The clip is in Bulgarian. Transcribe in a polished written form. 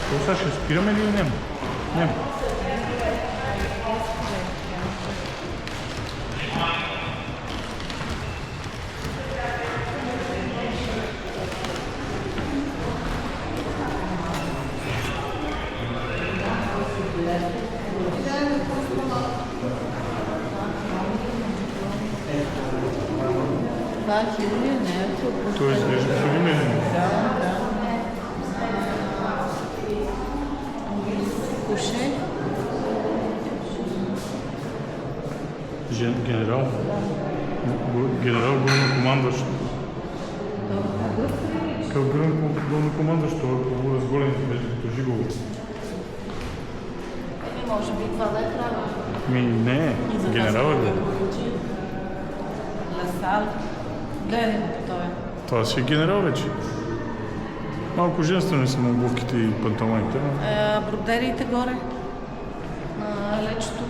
Сега ще спираме или няма? Няма. Това е хилия, не е тук. Той изглежда хилимен. Да. Куше. Генерал. Генерал главнокомандващ. Какъв главнокомандващ, това е по-разголен като Жигово. Може би това да е трябва. Не, генерал е бил. Лесал. Гледай го по това. Това си е генерал вече. Малко женствени са му обувките и панталоните. Бродерите горе. На лечето.